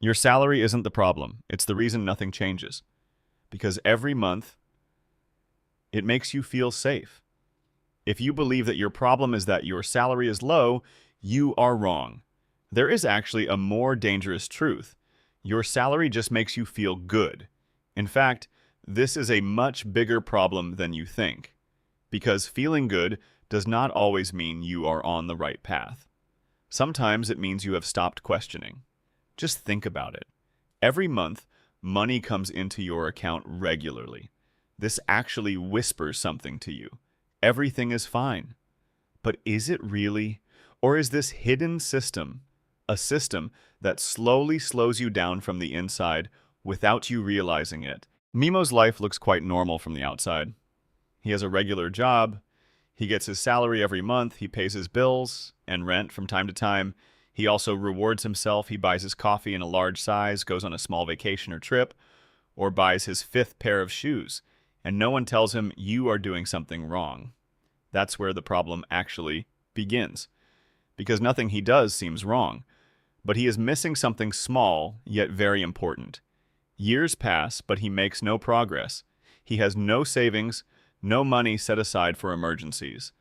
Your salary isn't the problem. It's the reason nothing changes. Because every month, it makes you feel safe. If you believe that your problem is that your salary is low, you are wrong. There is actually a more dangerous truth. Your salary just makes you feel good. In fact, this is a much bigger problem than you think. Because feeling good does not always mean you are on the right path. Sometimes it means you have stopped questioning. Just think about it. Every month, money comes into your account regularly. This actually whispers something to you. Everything is fine. But is it really? Or is this hidden system a system that slowly slows you down from the inside without you realizing it? Mimo's life looks quite normal from the outside. He has a regular job. He gets his salary every month. He pays his bills and rent from time to time. He also rewards himself. He buys his coffee in a large size, goes on a small vacation or trip, or buys his 5th pair of shoes. And no one tells him you are doing something wrong. That's where the problem actually begins. Because nothing he does seems wrong. But he is missing something small, yet very important. Years pass, but he makes no progress. He has no savings, no money set aside for emergencies.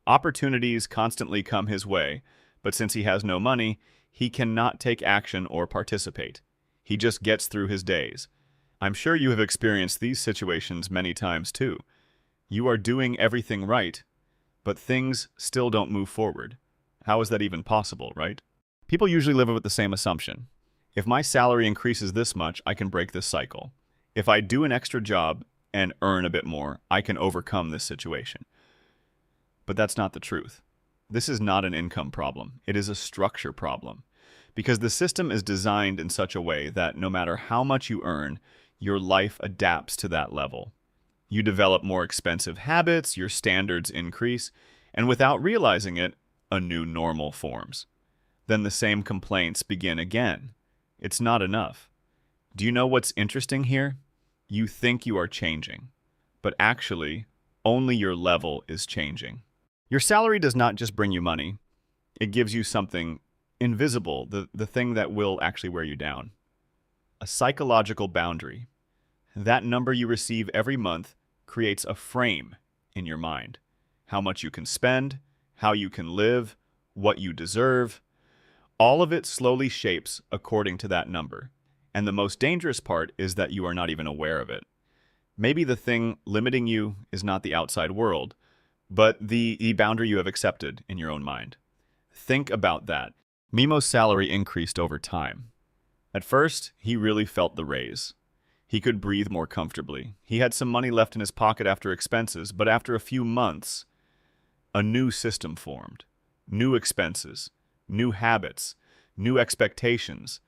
Opportunities constantly come his way, but since he has no money, he cannot take action or participate. He just gets through his days. I'm sure you have experienced these situations many times too. You are doing everything right, but things still don't move forward. How is that even possible, right? People usually live with the same assumption. If my salary increases this much, I can break this cycle. If I do an extra job and earn a bit more, I can overcome this situation. But that's not the truth. This is not an income problem. It is a structure problem. Because the system is designed in such a way that no matter how much you earn, your life adapts to that level. You develop more expensive habits, your standards increase, and without realizing it, a new normal forms. Then the same complaints begin again. It's not enough. Do you know what's interesting here? You think you are changing, but actually, only your level is changing. Your salary does not just bring you money. It gives you something invisible, the thing that will actually wear you down. A psychological boundary. That number you receive every month creates a frame in your mind. How much you can spend, how you can live, what you deserve. All of it slowly shapes according to that number. And the most dangerous part is that you are not even aware of it. Maybe the thing limiting you is not the outside world, but the boundary you have accepted in your own mind. Think about that. Mimo's salary increased over time. At first, he really felt the raise. He could breathe more comfortably. He had some money left in his pocket after expenses, but after a few months, a new system formed. New expenses, new habits, new expectations.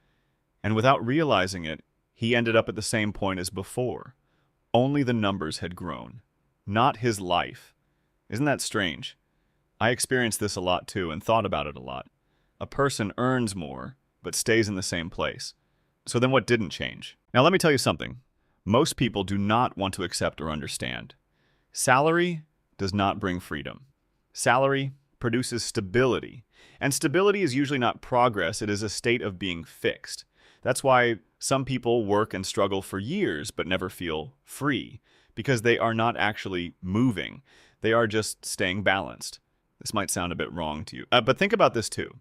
And without realizing it, he ended up at the same point as before. Only the numbers had grown, not his life. Isn't that strange? I experienced this a lot too and thought about it a lot. A person earns more, but stays in the same place. So then what didn't change? Now let me tell you something. Most people do not want to accept or understand. Salary does not bring freedom. Salary produces stability. And stability is usually not progress, it is a state of being fixed. That's why some people work and struggle for years but never feel free, because they are not actually moving. They are just staying balanced. This might sound a bit wrong to you, but think about this too.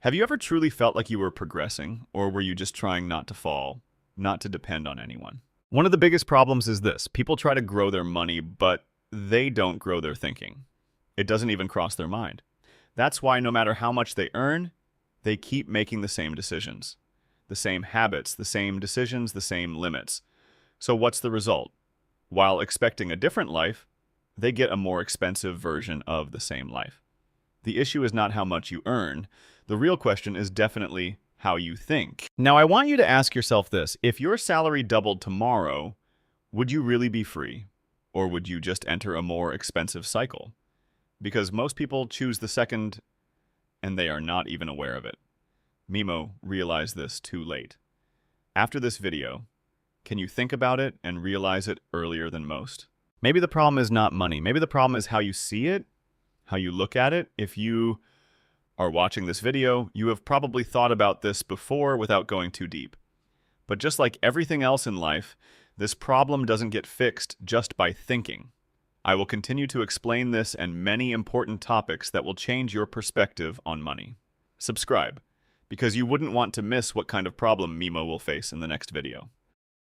Have you ever truly felt like you were progressing, or were you just trying not to fall, not to depend on anyone? One of the biggest problems is this. People try to grow their money, but they don't grow their thinking. It doesn't even cross their mind. That's why no matter how much they earn, they keep making the same decisions. The same habits, the same decisions, the same limits. So what's the result? While expecting a different life, they get a more expensive version of the same life. The issue is not how much you earn. The real question is definitely how you think. Now, I want you to ask yourself this. If your salary doubled tomorrow, would you really be free? Or would you just enter a more expensive cycle? Because most people choose the second, and they are not even aware of it. Mimo realized this too late. After this video, can you think about it and realize it earlier than most? Maybe the problem is not money. Maybe the problem is how you see it, how you look at it. If you are watching this video, you have probably thought about this before without going too deep. But just like everything else in life, this problem doesn't get fixed just by thinking. I will continue to explain this and many important topics that will change your perspective on money. Subscribe, because you wouldn't want to miss what kind of problem Mimo will face in the next video.